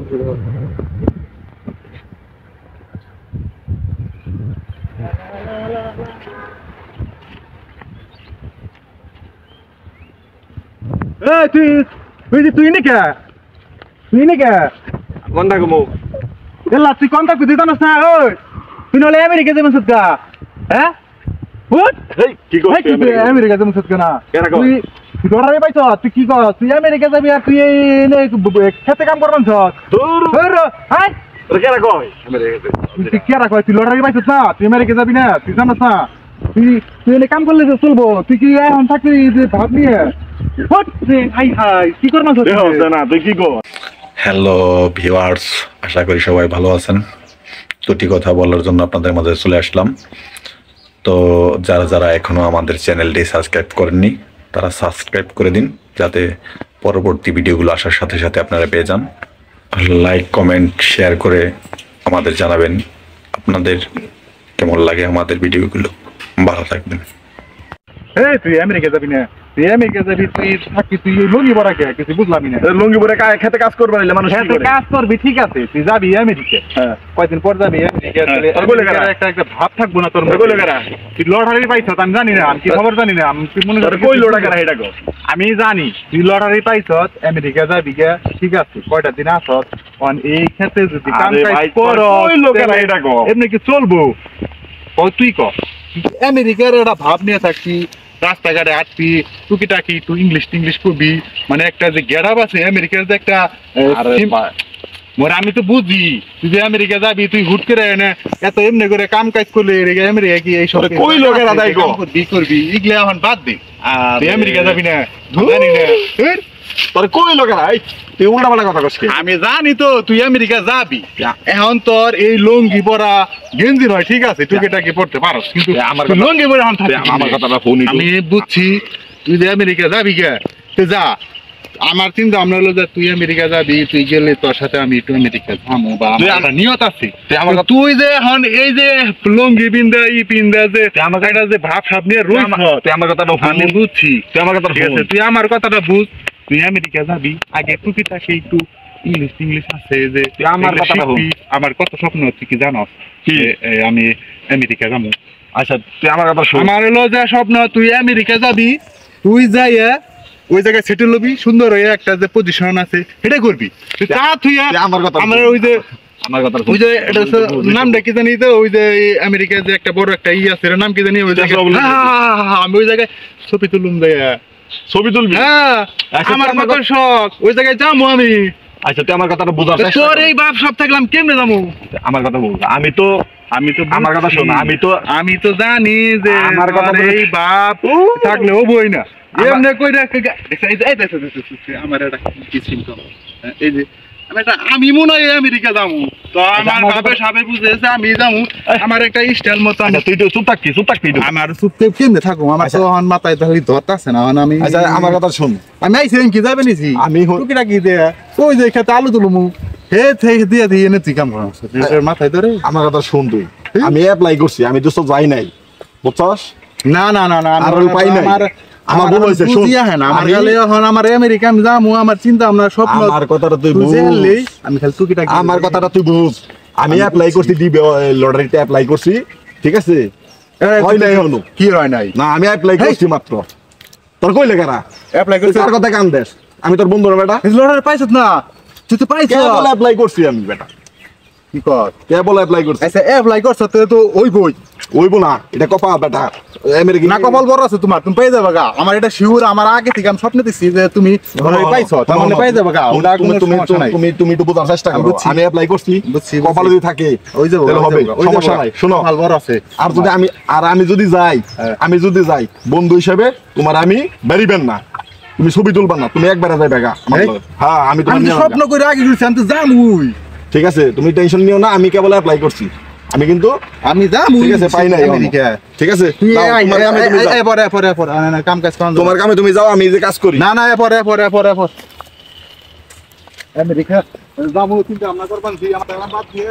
তুই নাকি কোনটা ঘুমো এলা তুই কন্টাক্ট দিতে জানাস না ওই তুই নলে আমেরিকা যাবেন সদকা হ্যাঁ বুট এই কি করছিস তুই আমেরিকা যাবেন সদকা না তুই ডরারে পাইছ তুই কি কর তুই আমেরিকা যাবি আর তুই খেতে কাম করবেন সব দূর হ্যাঁ তোর কেরা কয় আমেরিকা তুই কে রাখ তুই লড়াই পাইছ না তুই আমেরিকা যাবি না তুই জানাস না তুই এনে কাম করলে চলবো তুই কি এখন থাকবি ভাব নিয়ে হাই হাই কি করবো না তুই কি কর। হ্যালো ভিউয়ার্স, আশা করি সবাই ভালো আছেন। দুটি কথা বলার জন্য আপনাদের মাঝে চলে আসলাম। তো যারা যারা এখনো আমাদের চ্যানেলটি সাবস্ক্রাইব করেননি তারা সাবস্ক্রাইব করে দিন, যাতে পরবর্তী ভিডিওগুলো আসার সাথে সাথে আপনারা পেয়ে যান। লাইক কমেন্ট শেয়ার করে আমাদের জানাবেন আপনাদের কেমন লাগে আমাদের ভিডিওগুলো। ভালো থাকবেন। তুই আমেরিকা যাবি না তুই আমেরিকা যাবি তুই থাকি তুই লুঙ্গি পরা কে কিছু বুঝলামই না লুঙ্গি পরে খেতে কাজ করবে না মানুষ কাজ করবি ঠিক আছে তুই যাবি আমেরিকা কয়দিন পর যাবি আমেরিকা একটা ভাব থাকবো না তোর তুই লটারি পাইছ আমি জানি না আমি কি খবর জানি না আমি মনে করি কই লোটা কেনা এটা গো আমি জানি তুই লটারি পাইছ আমেরিকা যাবি গে ঠিক আছে কয়টা দিন আসত এই ক্ষেত্রে যদি কাম কাজ করো কই লোকেরা এটা গো এমনি কি চলবো তুই ক আমেরিকার একটা ভাব নিয়ে থাকবি রাস্তাঘাটে হাঁটবি টুকিটাকি একটু ইংলিশ করবি মানে একটা যে গেড়াপ আছে আমেরিকার যে একটা মরে আমি তো বুঝি তুই যে আমেরিকা যাবি তুই হুট করে এনে এত এমনি করে কাম কাজ করলে আমেরিকা কি এই সব কই লোকেরা দাই গো করবি এগুলো এখন বাদ দে তুই আমেরিকা যাবি না জানি না তোর কই লোকেরা তুই উল্টা পাল্টা কথা কইছিস আমি জানি তো তুই আমেরিকা যাবি এখন তোর এই লুঙ্গি পরা গেঞ্জি নয় ঠিক আছে টুকিটাকি পড়তে পারো কিন্তু আমার লুঙ্গি পরে এখন আমার কথাটা ফোন আমি বুঝছি তুই যে আমেরিকা যাবি কে তুই যা আমার চিন্তা আমরা হলো যে তুই আমেরিকা যাবি তুই গেলে তোর সাথে আমি একটু আমেরিকা যাবো বা আমার নিয়ত আছে তুই যে এখন এই যে লুঙ্গি পিন্দা পিন্দা যে আমার একটা যে ভাব সাপ নিয়ে রইছ তুই আমার কথাটা আমি বুঝছি তুই আমার কথাটা ঠিক আছে তুই আমার কথাটা বুঝ তুই আমেরিকা যাবি আগে টুকিটাকি একটু ইংলিশ আছে যে আমার কথাটা আমার কত স্বপ্ন হচ্ছে কি জানো আমি আমেরিকা যাবো আচ্ছা তুই আমার কথা শুন আমার হলো যে স্বপ্ন তুই আমেরিকা যাবি তুই যাইয়া ওই জায়গায় সেটেল হবি সুন্দর হয়ে একটা যে পজিশন আছে সেটা করবি আমার কথা আমার ওই যে আমার কথা ওই যে এটা নামটা কি জানি তো ওই যে আমেরিকার যে একটা বড় একটা আছে নাম কি জানি ওই জায়গায় আমি ওই জায়গায় ছবি তুলুম যাইয়া ছবি তুলবি হ্যাঁ আমার কত শখ ওই জায়গায় যাবো আমি আচ্ছা তুই আমার কথাটা বুঝার চেষ্টা তোর এই বাপ সব থাকলাম কেমনে যাবো আমার কথা বল আমি তো আমার কথা শোন আমি তো জানি যে আমার কথা এই বাপ থাকলে ও বই না এমনি কইরা আমার একটা কি সিম্পটম এই যে আমি মনে হয় আমেরিকা যাবো তো আমার বাপে সাবে বুঝেছে আমি যাবো আমার একটা স্টাইল মতো তুই তো চুপ থাকবি আমার চুপ কেমনে থাকবো আমার তো মাথায় তাহলে ধরতে আছে না আমি আমার কথা শোন আমি আইসি কি যাবে নিছি আমি টুকিটাকি দিয়ে ওই যে খেতে আলু তুলমু হে দিয়ে দিয়ে এনে তুই কাম করা মাথায় ধরে আমার কথা শুন তুই আমি অ্যাপ্লাই করছি আমি তো যাই নাই বুঝছস না আর উপায় নাই আমার ভুল হইছে শুন আমার গেলে এখন আমার আমেরিকা আমি যাবো আমার চিন্তা আমরা স্বপ্ন আমার কথাটা তুই বুঝ আমি খালি টুকিটাকি আমার কথাটা তুই বুঝ আমি অ্যাপ্লাই করছি লটারিতে অ্যাপ্লাই করছি ঠিক আছে হয় নাই হলো কি হয় নাই না আমি অ্যাপ্লাই করছি মাত্র তোর কই লেখারা অ্যাপ্লাই করছিস তার কথা কান দেশ আমি তোর বন্ধু রে বেটা লটারি পাইছত না তুই তো পাইছ কেবল অ্যাপ্লাই করছি আমি বেটা কি কর কেবল অ্যাপ্লাই করছি আচ্ছা অ্যাপ্লাই করছ তো ওই বই ওইবো না এটা কপা বেটা আমেরিকা না কপাল বড় আছে তোমার তুমি পেয়ে যাবে গা আমার এটা শিওর আমার আগে থেকে আমি স্বপ্ন দেখছি যে তুমি পাইছ তার মানে পেয়ে যাবে গা তুমি একটু বোঝার চেষ্টা করো আমি অ্যাপ্লাই করছি কপালে যদি থাকে ওই যে হবে সমস্যা নাই শুনো কপাল বড় আছে আর যদি আমি যদি যাই বন্ধু হিসেবে তোমার আমি বেরিবেন না তুমি ছবি তুলবা না তুমি একবারে যাইবে গা হ্যাঁ আমি তোমার স্বপ্ন করে আগে গেছি আমি তো জামুই ঠিক আছে তুমি টেনশন নিও না আমি কেবল অ্যাপ্লাই করছি আমি কিন্তু আমি যামু ঠিক আছে পাই নাই আমেরিকা ঠিক আছে কাম কাজ তোমার কামে তুমি যাও আমি যে কাজ করি না পরে আমেরিকা যাবো চিন্তা ভাবনা করবেন আমার বাদ দিয়ে